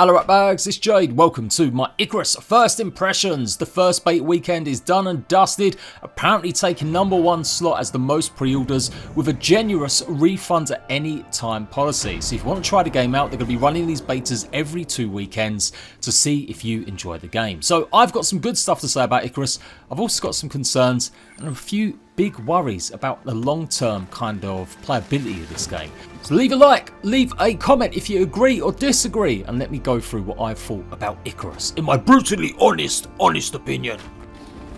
Hello Ratbags, it's Jade. Welcome to my Icarus first impressions. The first beta weekend is done and dusted, apparently taking #1 slot as the most pre-orders with a generous refund at any time policy. So if you want to try the game out, they're going to be running these betas every 2 weekends to see if you enjoy the game. So I've got some good stuff to say about Icarus. I've also got some concerns and a few big worries about the long-term kind of playability of this game. So leave a like, leave a comment if you agree or disagree, and let me go through what I thought about Icarus in my brutally honest opinion.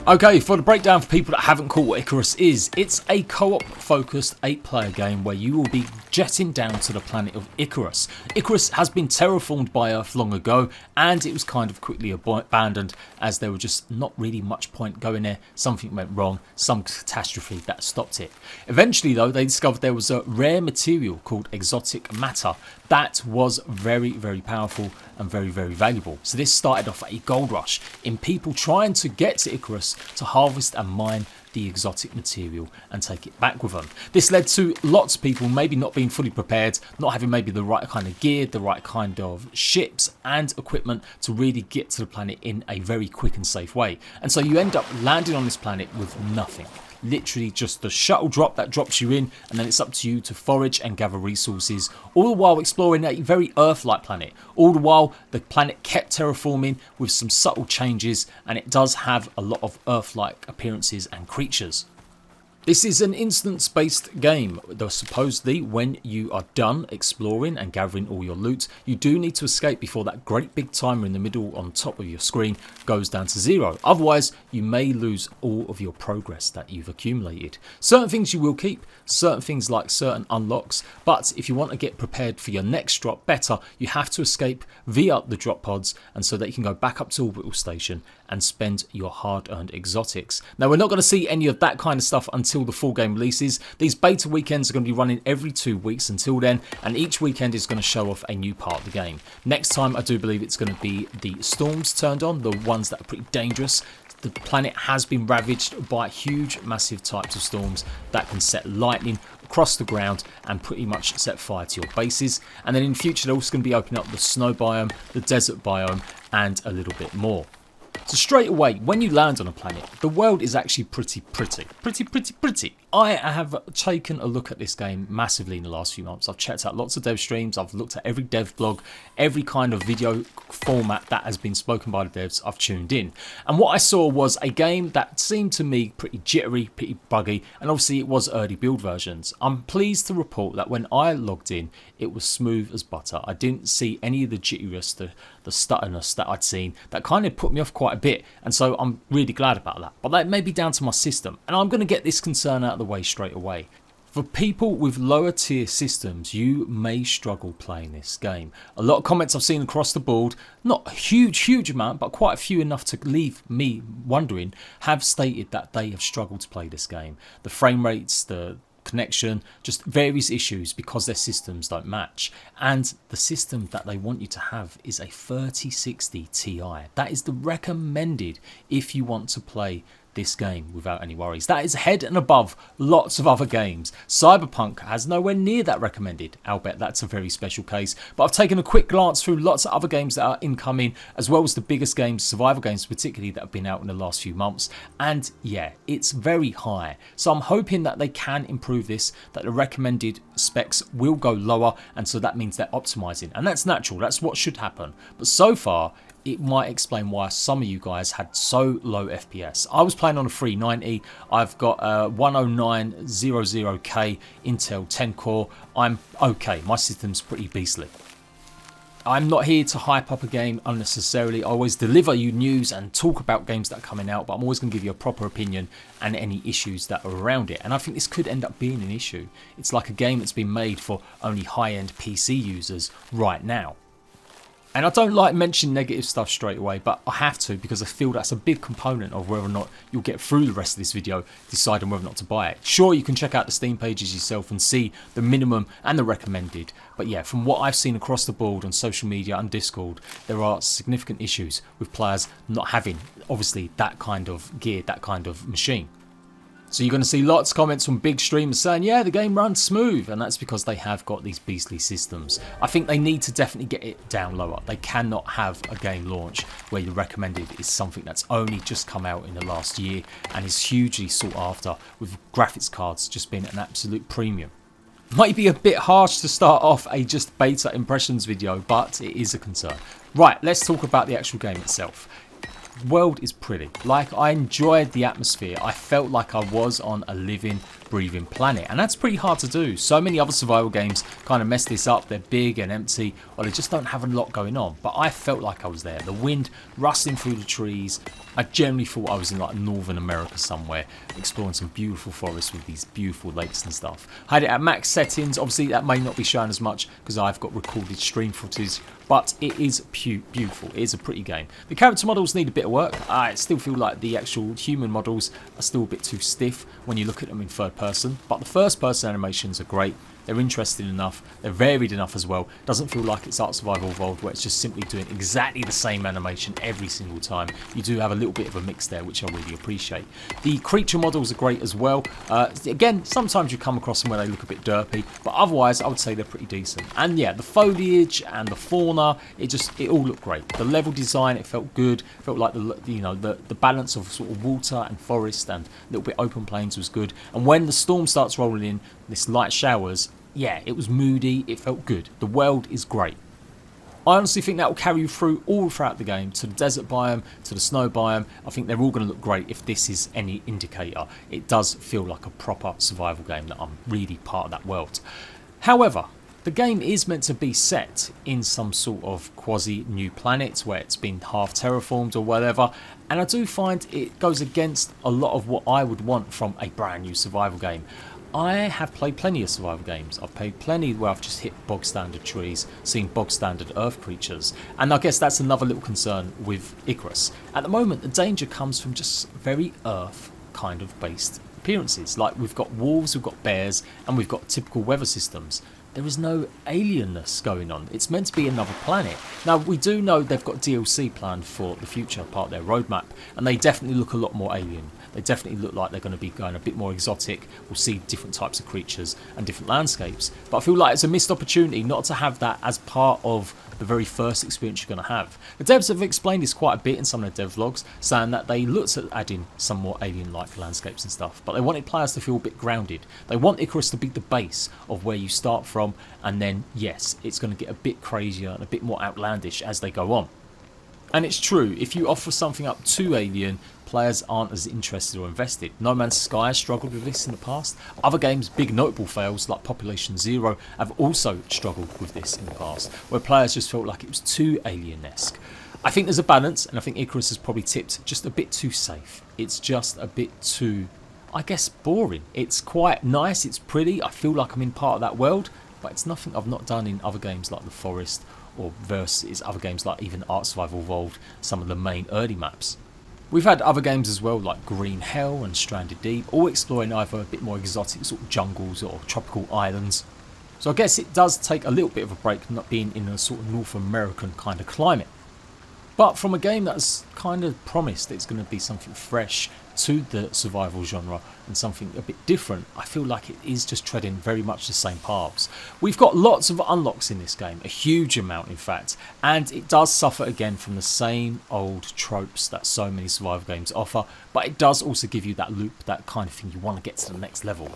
Okay, for the breakdown for people that haven't caught what Icarus is, it's a co-op focused 8-player game where you will be jetting down to the planet of Icarus. Icarus has been terraformed by Earth long ago, and it was kind of quickly abandoned as there was just not really much point going there. Something went wrong, some catastrophe that stopped it. Eventually though, they discovered there was a rare material called exotic matter that was very powerful and very valuable. So this started off a gold rush in people trying to get to Icarus to harvest and mine the exotic material and take it back with them. This led to lots of people maybe not being fully prepared, not having maybe the right kind of gear, the right kind of ships and equipment to really get to the planet in a very quick and safe way. And so you end up landing on this planet with nothing. Literally just the shuttle drop that drops you in, and then it's up to you to forage and gather resources, all the while exploring a very Earth-like planet. All the while the planet kept terraforming with some subtle changes, and it does have a lot of Earth-like appearances and creatures. This is an instance-based game, though supposedly when you are done exploring and gathering all your loot, you do need to escape before that great big timer in the middle on top of your screen goes down to 0. Otherwise, you may lose all of your progress that you've accumulated. Certain things you will keep, certain things like certain unlocks, but if you want to get prepared for your next drop better, you have to escape via the drop pods, and so that you can go back up to orbital station and spend your hard-earned exotics. Now, we're not going to see any of that kind of stuff until the full game releases. These beta weekends are going to be running every 2 weeks until then, and each weekend is going to show off a new part of the game. Next time, I do believe it's going to be the storms turned on, the ones that are pretty dangerous. The planet has been ravaged by huge, massive types of storms that can set lightning across the ground and pretty much set fire to your bases. And then in future, they're also going to be opening up the snow biome, the desert biome, and a little bit more. So straight away, when you land on a planet, the world is actually pretty. I have taken a look at this game massively in the last few months. I've checked out lots of dev streams, I've looked at every dev blog, every kind of video format that has been spoken by the devs, I've tuned in. And what I saw was a game that seemed to me pretty jittery, pretty buggy, and obviously it was early build versions. I'm pleased to report that when I logged in, it was smooth as butter. I didn't see any of the jitteriness, the stutterness that I'd seen that kind of put me off quite a bit, and so I'm really glad about that. But that may be down to my system, and I'm going to get this concern out of the way straight away. For people with lower tier systems, you may struggle playing this game. A lot of comments I've seen across the board, not a huge amount, but quite a few enough to leave me wondering, have stated that they have struggled to play this game. The frame rates, the connection, just various issues because their systems don't match, and the system that they want you to have is a 3060 Ti. That is the recommended if you want to play this game without any worries. That is ahead and above lots of other games. Cyberpunk has nowhere near that recommended. I'll bet that's a very special case, but I've taken a quick glance through lots of other games that are incoming, as well as the biggest games, survival games particularly, that have been out in the last few months, and yeah, it's very high. So I'm hoping that they can improve this, that the recommended specs will go lower, and so that means they're optimizing, and that's natural, that's what should happen. But so far, it might explain why some of you guys had so low FPS. I was playing on a 390. I've got a 10900K Intel 10 core. I'm okay. My system's pretty beastly. I'm not here to hype up a game unnecessarily. I always deliver you news and talk about games that are coming out, but I'm always going to give you a proper opinion and any issues that are around it. And I think this could end up being an issue. It's like a game that's been made for only high-end PC users right now. And I don't like mentioning negative stuff straight away, but I have to because I feel that's a big component of whether or not you'll get through the rest of this video deciding whether or not to buy it. Sure, you can check out the Steam pages yourself and see the minimum and the recommended, but yeah, from what I've seen across the board on social media and Discord, there are significant issues with players not having, obviously, that kind of gear, that kind of machine. So you're going to see lots of comments from big streamers saying, yeah, the game runs smooth, and that's because they have got these beastly systems. I think they need to definitely get it down lower. They cannot have a game launch where the recommended is something that's only just come out in the last year and is hugely sought after, with graphics cards just being an absolute premium. Might be a bit harsh to start off a just beta impressions video, but it is a concern. Right, let's talk about the actual game itself. World is pretty. Like, I enjoyed the atmosphere. I felt like I was on a living, breathing planet, and that's pretty hard to do. So many other survival games kind of mess this up. They're big and empty, or they just don't have a lot going on, but I felt like I was there. The wind rustling through the trees. I generally thought I was in like Northern America somewhere, exploring some beautiful forests with these beautiful lakes and stuff. I had it at max settings. Obviously that may not be shown as much because I've got recorded stream footage, but it is beautiful. It is a pretty game. The character models need a bit of work. I still feel like the actual human models are still a bit too stiff when you look at them in third person, but the first person animations are great. They're interesting enough, they're varied enough as well. Doesn't feel like it's Ark Survival Evolved where it's just simply doing exactly the same animation every single time. You do have a little bit of a mix there, which I really appreciate. The creature models are great as well. Again, sometimes you come across them where they look a bit derpy, but otherwise I would say they're pretty decent. And yeah, the foliage and the fauna, it all looked great. The level design, it felt good. It felt like the balance of sort of water and forest and a little bit open plains was good. And when the storm starts rolling in, this light showers, yeah, it was moody, it felt good. The world is great. I honestly think that will carry you through all throughout the game, to the desert biome, to the snow biome. I think they're all going to look great if this is any indicator. It does feel like a proper survival game that I'm really part of that world. However, the game is meant to be set in some sort of quasi new planet where it's been half terraformed or whatever, and I do find it goes against a lot of what I would want from a brand new survival game. I have played plenty of survival games. I've played plenty where I've just hit bog standard trees, seen bog standard earth creatures, and I guess that's another little concern with Icarus. At the moment, the danger comes from just very earth kind of based appearances. Like, we've got wolves, we've got bears, and we've got typical weather systems. There is no alienness going on. It's meant to be another planet. Now, we do know they've got DLC planned for the future, part of their roadmap, and they definitely look a lot more alien. They definitely look like they're going to be going a bit more exotic. We'll see different types of creatures and different landscapes. But I feel like it's a missed opportunity not to have that as part of the very first experience you're going to have. The devs have explained this quite a bit in some of their devlogs, saying that they looked at adding some more alien-like landscapes and stuff, but they wanted players to feel a bit grounded. They want Icarus to be the base of where you start from, and then, yes, it's going to get a bit crazier and a bit more outlandish as they go on. And it's true, if you offer something up too alien, players aren't as interested or invested. No Man's Sky has struggled with this in the past. Other games, big notable fails like Population Zero, have also struggled with this in the past, where players just felt like it was too alien-esque. I think there's a balance, and I think Icarus has probably tipped just a bit too safe. It's just a bit too, I guess, boring. It's quite nice, it's pretty, I feel like I'm in part of that world, but it's nothing I've not done in other games like The Forest, or versus other games like even Ark Survival Evolved, some of the main early maps. We've had other games as well like Green Hell and Stranded Deep, all exploring either a bit more exotic sort of jungles or tropical islands. So I guess it does take a little bit of a break not being in a sort of North American kind of climate. But from a game that's kind of promised it's going to be something fresh to the survival genre and something a bit different, I feel like it is just treading very much the same paths. We've got lots of unlocks in this game, a huge amount in fact, and it does suffer again from the same old tropes that so many survival games offer, but it does also give you that loop, that kind of thing you want to get to the next level.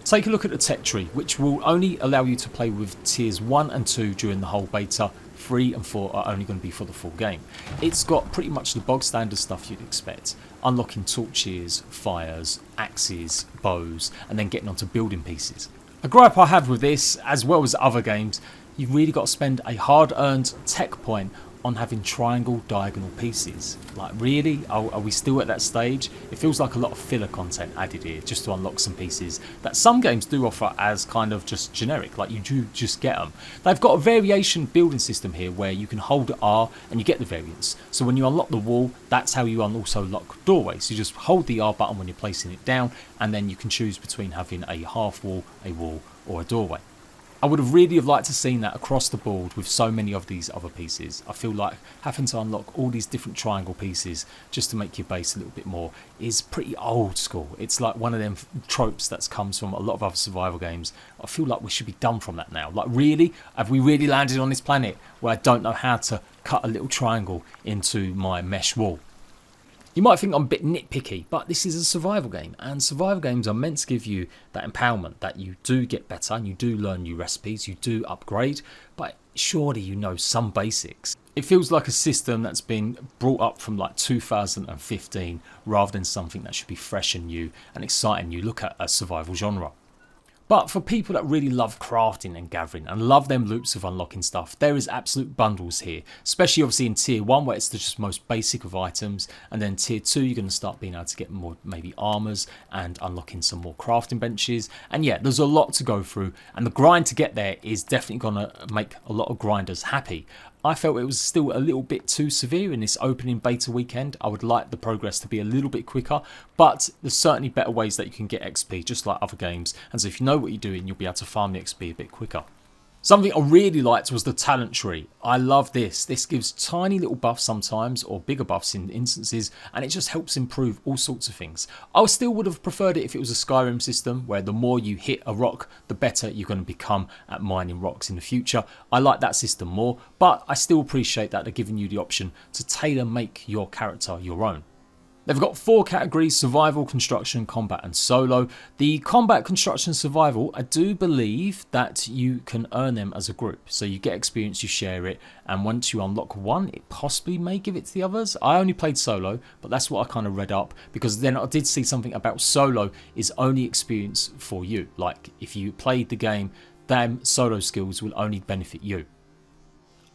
Take a look at the tech tree, which will only allow you to play with tiers 1 and 2 during the whole beta. 3 and 4 are only going to be for the full game. It's got pretty much the bog standard stuff you'd expect. Unlocking torches, fires, axes, bows, and then getting onto building pieces. A gripe I have with this, as well as other games, you've really got to spend a hard-earned tech point on having triangle diagonal pieces. Like, really? Are we still at that stage? It feels like a lot of filler content added here just to unlock some pieces that some games do offer as kind of just generic, like you do just get them. They've got a variation building system here where you can hold R and you get the variance. So when you unlock the wall, that's how you also unlock doorways. You just hold the R button when you're placing it down, and then you can choose between having a half wall, a wall, or a doorway. I would have really liked to seen that across the board with so many of these other pieces. I feel like having to unlock all these different triangle pieces just to make your base a little bit more is pretty old school. It's like one of them tropes that comes from a lot of other survival games. I feel like we should be done from that now. Like, really? Have we really landed on this planet where I don't know how to cut a little triangle into my mesh wall? You might think I'm a bit nitpicky, but this is a survival game, and survival games are meant to give you that empowerment, that you do get better and you do learn new recipes, you do upgrade, but surely you know some basics. It feels like a system that's been brought up from like 2015 rather than something that should be fresh and new and exciting. You look at a survival genre. But for people that really love crafting and gathering and love them loops of unlocking stuff, there is absolute bundles here, especially obviously in tier 1 where it's the just most basic of items, and then tier 2 you're going to start being able to get more maybe armors and unlocking some more crafting benches, and yeah, there's a lot to go through, and the grind to get there is definitely going to make a lot of grinders happy. I felt it was still a little bit too severe in this opening beta weekend. I would like the progress to be a little bit quicker, but there's certainly better ways that you can get XP, just like other games. And so if you know what you're doing, you'll be able to farm the XP a bit quicker. Something I really liked was the talent tree. I love this. This gives tiny little buffs sometimes, or bigger buffs in instances, and it just helps improve all sorts of things. I still would have preferred it if it was a Skyrim system, where the more you hit a rock, the better you're going to become at mining rocks in the future. I like that system more, but I still appreciate that they're giving you the option to tailor make your character your own. They've got 4 categories: survival, construction, combat and solo. The combat, construction, survival, I do believe that you can earn them as a group. So you get experience, you share it, and once you unlock one, it possibly may give it to the others. I only played solo, but that's what I kind of read up, because then I did see something about solo is only experience for you. Like, if you played the game, then solo skills will only benefit you.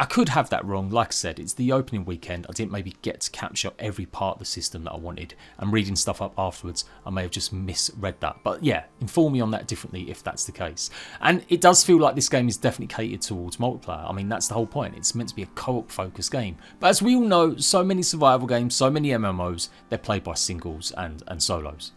I could have that wrong. Like I said, it's the opening weekend. I didn't maybe get to capture every part of the system that I wanted, and reading stuff up afterwards I may have just misread that. But yeah, inform me on that differently if that's the case. And it does feel like this game is definitely catered towards multiplayer. I mean, that's the whole point. It's meant to be a co-op focused game, but as we all know, so many survival games, so many MMOs, they're played by singles and solos.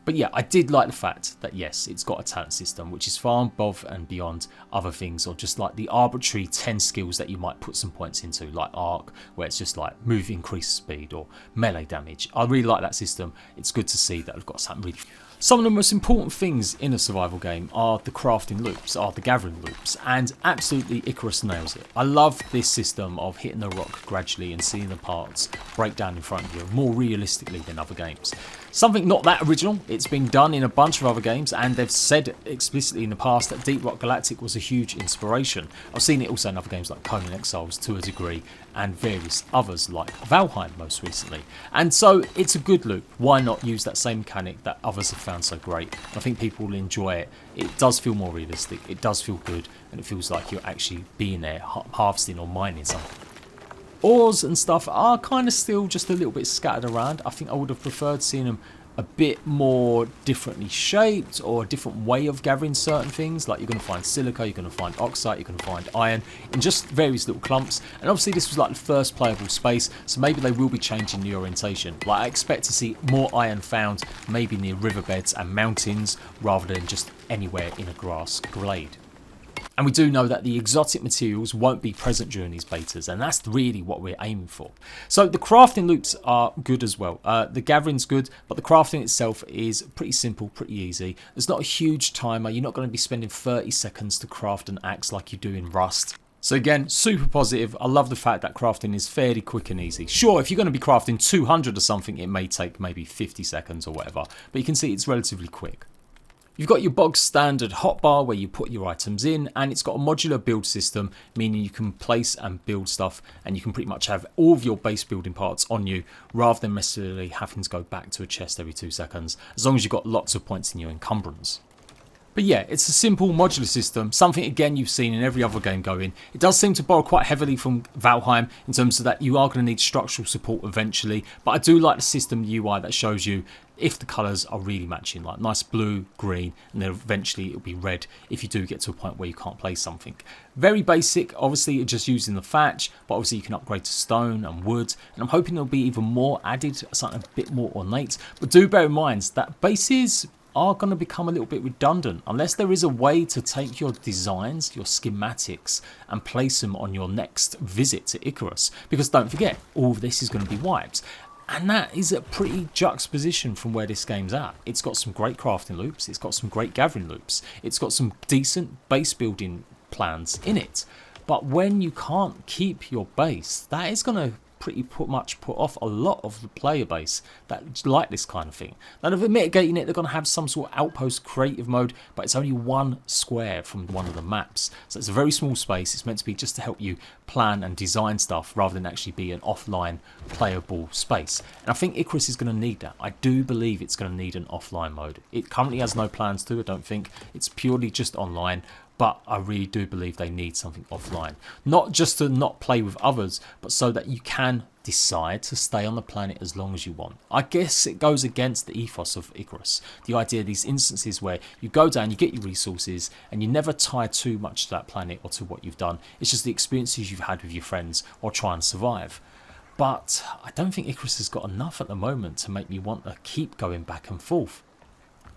But yeah, I did like the fact that yes, it's got a talent system, which is far above and beyond other things, or just like the arbitrary 10 skills that you might put some points into, like arc, where it's just like move, increase speed, or melee damage. I really like that system. It's good to see that I've got something really... Some of the most important things in a survival game are the crafting loops, are the gathering loops, and absolutely Icarus nails it. I love this system of hitting the rock gradually and seeing the parts break down in front of you more realistically than other games. Something not that original. It's been done in a bunch of other games, and they've said explicitly in the past that Deep Rock Galactic was a huge inspiration. I've seen it also in other games like Conan Exiles to a degree, and various others like Valheim most recently. And so it's a good loop. Why not use that same mechanic that others have found so great? I think people will enjoy it. It does feel more realistic, it does feel good, and it feels like you're actually being there harvesting or mining something. Ores and stuff are kind of still just a little bit scattered around. I think I would have preferred seeing them a bit more differently shaped, or a different way of gathering certain things. Like, you're going to find silica, you're going to find oxide, you're going to find iron in just various little clumps. And obviously this was like the first playable space, so maybe they will be changing the orientation. Like, I expect to see more iron found maybe near riverbeds and mountains rather than just anywhere in a grass glade. And we do know that the exotic materials won't be present during these betas, and that's really what we're aiming for. So the crafting loops are good as well. The gathering's good, but the crafting itself is pretty simple, pretty easy. There's not a huge timer. You're not going to be spending 30 seconds to craft an axe like you do in Rust. So again, super positive. I love the fact that crafting is fairly quick and easy. Sure, if you're going to be crafting 200 or something, it may take maybe 50 seconds or whatever, but you can see it's relatively quick. You've got your bog standard hotbar where you put your items in, and it's got a modular build system, meaning you can place and build stuff, and you can pretty much have all of your base building parts on you rather than necessarily having to go back to a chest every 2 seconds, as long as you've got lots of points in your encumbrance. But yeah, it's a simple modular system, something again you've seen in every other game going. It does seem to borrow quite heavily from Valheim in terms of that you are going to need structural support eventually, but I do like the system UI that shows you if the colours are really matching, like nice blue, green, and then eventually it'll be red if you do get to a point where you can't place something. Very basic, obviously you're just using the thatch, but obviously you can upgrade to stone and wood, and I'm hoping there'll be even more added, something a bit more ornate. But do bear in mind that bases are going to become a little bit redundant unless there is a way to take your designs, your schematics, and place them on your next visit to Icarus. Because don't forget, all of this is going to be wiped. And that is a pretty juxtaposition from where this game's at. It's got some great crafting loops, it's got some great gathering loops, it's got some decent base building plans in it. But when you can't keep your base, that is going to pretty much put off a lot of the player base that like this kind of thing. Now, they're mitigating it, they're going to have some sort of outpost creative mode, but it's only one square from one of the maps. So it's a very small space. It's meant to be just to help you plan and design stuff rather than actually be an offline playable space. And I think Icarus is going to need that. I do believe it's going to need an offline mode. It currently has no plans to, I don't think. It's purely just online. But I really do believe they need something offline. Not just to not play with others, but so that you can decide to stay on the planet as long as you want. I guess it goes against the ethos of Icarus. The idea of these instances where you go down, you get your resources, and you never tie too much to that planet or to what you've done. It's just the experiences you've had with your friends or try and survive. But I don't think Icarus has got enough at the moment to make me want to keep going back and forth.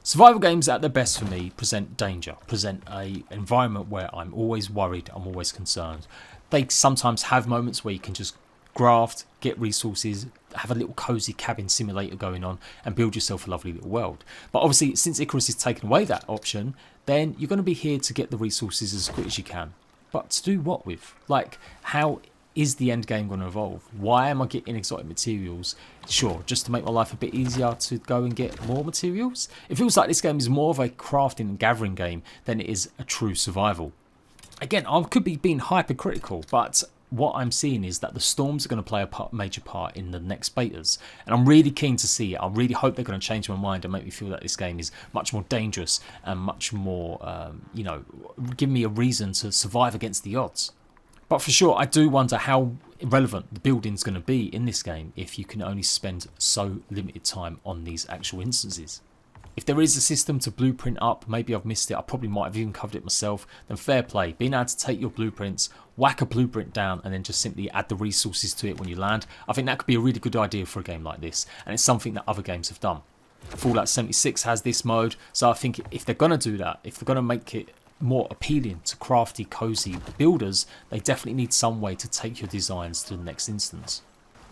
Survival games at their best for me present danger, present an environment where I'm always worried, I'm always concerned. They sometimes have moments where you can just graft, get resources, have a little cozy cabin simulator going on and build yourself a lovely little world. But obviously, since Icarus has taken away that option, then you're going to be here to get the resources as quick as you can. But to do what with? Like, how is the end game going to evolve? Why am I getting exotic materials? Sure, just to make my life a bit easier to go and get more materials? It feels like this game is more of a crafting and gathering game than it is a true survival. Again, I could be being hypercritical, but what I'm seeing is that the storms are going to play a major part in the next betas, and I'm really keen to see it. I really hope they're going to change my mind and make me feel that this game is much more dangerous and much more, give me a reason to survive against the odds. But for sure, I do wonder how relevant the building's going to be in this game if you can only spend so limited time on these actual instances. If there is a system to blueprint up, maybe I've missed it, I probably might have even covered it myself, then fair play. Being able to take your blueprints, whack a blueprint down and then just simply add the resources to it when you land, I think that could be a really good idea for a game like this, and it's something that other games have done. Fallout 76 has this mode, so I think if they're going to do that, if they're going to make it more appealing to crafty, cozy builders, they definitely need some way to take your designs to the next instance.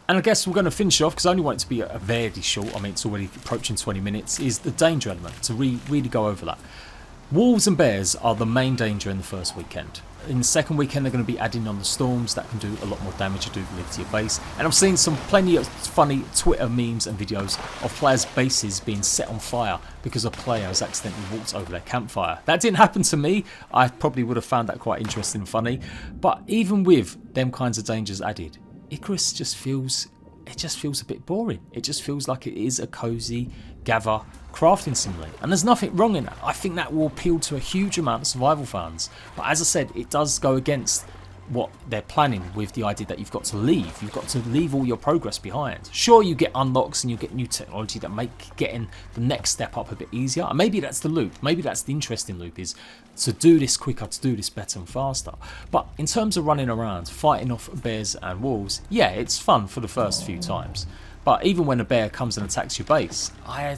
And I guess we're going to finish off, because I only want it to be a very short, I mean it's already approaching 20 minutes, is the danger element, to really go over that. Wolves and bears are the main danger in the first weekend. In the second weekend they're going to be adding on the storms that can do a lot more damage, to live to your base. And I've seen plenty of funny Twitter memes and videos of players' bases being set on fire because a player has accidentally walked over their campfire. That didn't happen to me. I probably would have found that quite interesting and funny. But even with them kinds of dangers added, Icarus just feels a bit boring. It just feels like it is a cozy gather crafting simulator, and there's nothing wrong in that. I think that will appeal to a huge amount of survival fans, but as I said, it does go against what they're planning with the idea that you've got to leave all your progress behind. Sure, you get unlocks and you get new technology that make getting the next step up a bit easier, and maybe that's the loop, maybe that's the interesting loop, is to do this quicker, to do this better and faster. But in terms of running around fighting off bears and wolves, yeah, it's fun for the first few times, but even when a bear comes and attacks your base, I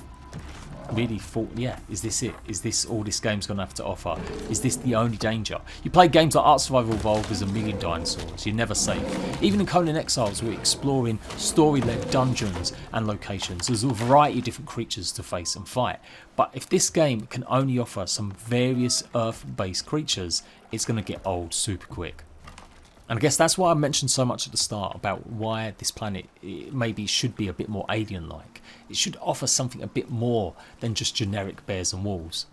really thought, yeah, is this it? Is this all this game's going to have to offer? Is this the only danger? You play games like Ark Survival Evolved, there's a million dinosaurs, you're never safe. Even in Conan Exiles, we're exploring story-led dungeons and locations. There's a variety of different creatures to face and fight. But if this game can only offer some various Earth-based creatures, it's going to get old super quick. And I guess that's why I mentioned so much at the start about why this planet maybe should be a bit more alien-like. It should offer something a bit more than just generic bears and wolves.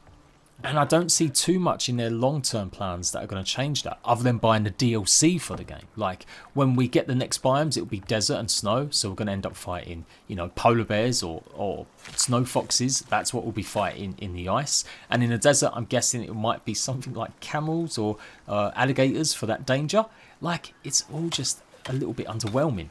And I don't see too much in their long-term plans that are going to change that, other than buying the DLC for the game. Like, when we get the next biomes, it'll be desert and snow, so we're going to end up fighting, polar bears or snow foxes. That's what we'll be fighting in the ice. And in the desert, I'm guessing it might be something like camels or alligators for that danger. Like, it's all just a little bit underwhelming.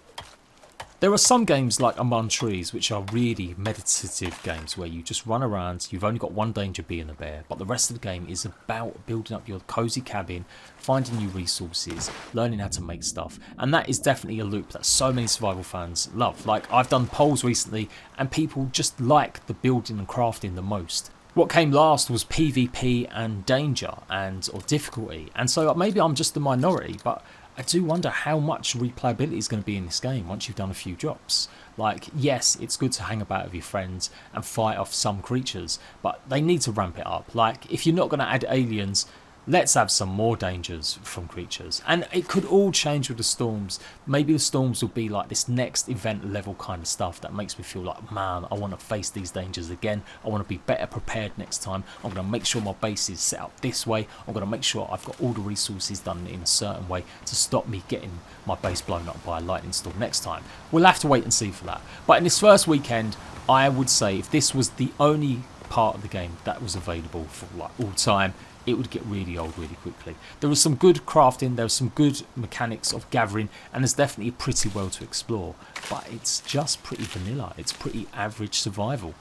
There are some games like Among Trees which are really meditative games where you just run around, you've only got one danger being a bear, but the rest of the game is about building up your cozy cabin, finding new resources, learning how to make stuff, and that is definitely a loop that so many survival fans love. Like, I've done polls recently and people just like the building and crafting the most. What came last was PvP and danger or difficulty, and so maybe I'm just the minority, but I do wonder how much replayability is going to be in this game once you've done a few drops. Like, yes, it's good to hang about with your friends and fight off some creatures, but they need to ramp it up. Like, if you're not going to add aliens, let's have some more dangers from creatures. And it could all change with the storms. Maybe the storms will be like this next event level kind of stuff that makes me feel like, man, I want to face these dangers again. I want to be better prepared next time. I'm going to make sure my base is set up this way. I'm going to make sure I've got all the resources done in a certain way to stop me getting my base blown up by a lightning storm next time. We'll have to wait and see for that. But in this first weekend, I would say if this was the only part of the game that was available for like all time, it would get really old really quickly. There was some good crafting, there was some good mechanics of gathering, and there's definitely a pretty world to explore, but it's just pretty vanilla. It's pretty average survival.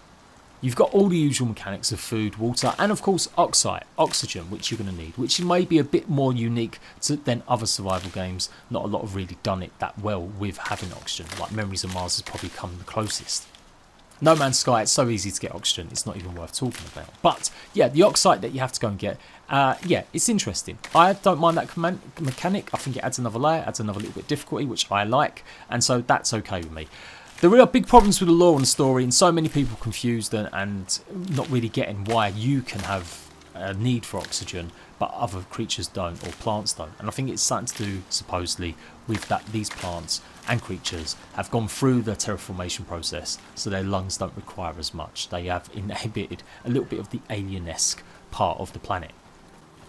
You've got all the usual mechanics of food, water, and of course oxygen, which you're going to need, which may be a bit more unique than other survival games. Not a lot have really done it that well with having oxygen, like Memories of Mars has probably come the closest. No Man's Sky, it's so easy to get oxygen, it's not even worth talking about. But yeah, the oxide that you have to go and get, yeah, it's interesting. I don't mind that mechanic. I think it adds another layer, adds another little bit of difficulty, which I like, and so that's okay with me. There are big problems with the lore and story, and so many people confused and not really getting why you can have a need for oxygen but other creatures don't, or plants don't. And I think it's something to do supposedly with that these plants and creatures have gone through the terraformation process, so their lungs don't require as much. They have inhibited a little bit of the alien-esque part of the planet.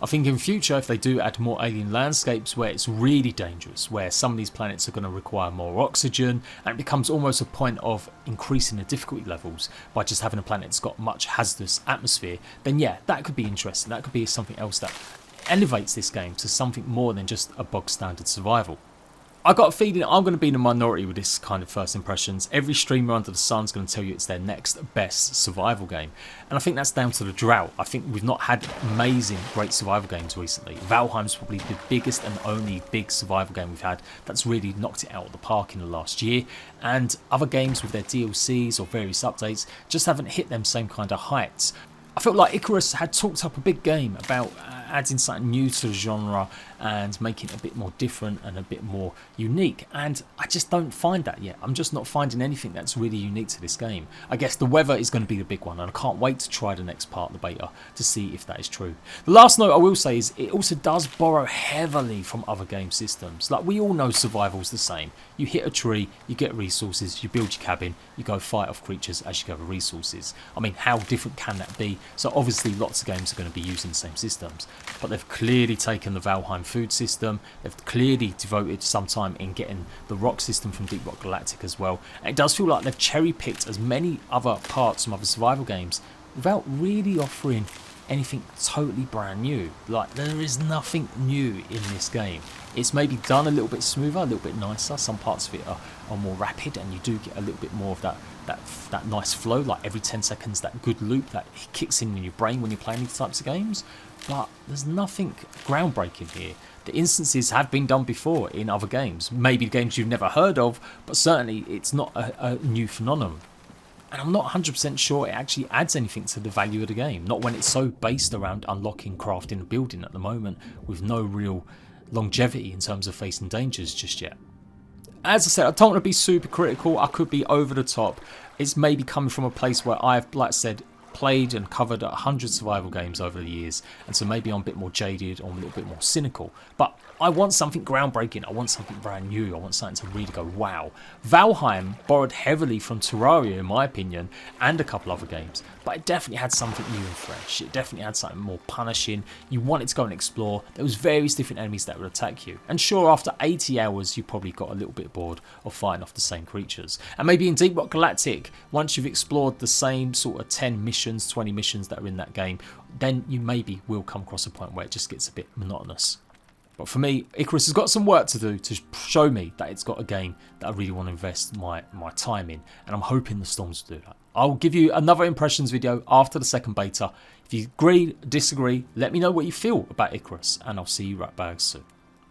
I think in future, if they do add more alien landscapes where it's really dangerous, where some of these planets are going to require more oxygen, and it becomes almost a point of increasing the difficulty levels by just having a planet that's got much hazardous atmosphere, then yeah, that could be interesting. That could be something else that elevates this game to something more than just a bog standard survival. I got a feeling I'm going to be in a minority with this kind of first impressions. Every streamer under the sun is going to tell you it's their next best survival game. And I think that's down to the drought. I think we've not had amazing, great survival games recently. Valheim's probably the biggest and only big survival game we've had that's really knocked it out of the park in the last year. And other games with their DLCs or various updates just haven't hit them same kind of heights. I felt like Icarus had talked up a big game about adding something new to the genre and making it a bit more different and a bit more unique, and I just don't find that yet. I'm just not finding anything that's really unique to this game. I guess the weather is going to be the big one, and I can't wait to try the next part of the beta to see if that is true. The last note I will say is it also does borrow heavily from other game systems. Like, we all know survival's the same. You hit a tree, you get resources, you build your cabin, you go fight off creatures as you gather resources. I mean, how different can that be? So obviously lots of games are going to be using the same systems, but they've clearly taken the Valheim food system, they've clearly devoted some time in getting the rock system from Deep Rock Galactic as well, and it does feel like they've cherry picked as many other parts from other survival games without really offering anything totally brand new. Like, there is nothing new in this game. It's maybe done a little bit smoother, a little bit nicer. Some parts of it are more rapid, and you do get a little bit more of that nice flow, like every 10 seconds, that good loop that kicks in your brain when you're playing these types of games. But there's nothing groundbreaking here. The instances have been done before in other games, maybe games you've never heard of, but certainly it's not a new phenomenon. And I'm not 100% sure it actually adds anything to the value of the game, not when it's so based around unlocking, crafting and building at the moment, with no real longevity in terms of facing dangers just yet. As I said, I don't want to be super critical, I could be over the top. It's maybe coming from a place where I've, like I said, played and covered 100 survival games over the years, and so maybe I'm a bit more jaded or a little bit more cynical, but I want something groundbreaking, I want something brand new, I want something to really go wow. Valheim borrowed heavily from Terraria in my opinion, and a couple other games, but it definitely had something new and fresh. It definitely had something more punishing. You wanted to go and explore. There was various different enemies that would attack you, and sure, after 80 hours you probably got a little bit bored of fighting off the same creatures. And maybe in Deep Rock Galactic, once you've explored the same sort of 10 missions, 20 missions that are in that game, then you maybe will come across a point where it just gets a bit monotonous. But for me, Icarus has got some work to do to show me that it's got a game that I really want to invest my time in, and I'm hoping the Storms will do that. I'll give you another impressions video after the second beta. If you agree, disagree, let me know what you feel about Icarus, and I'll see you right back soon.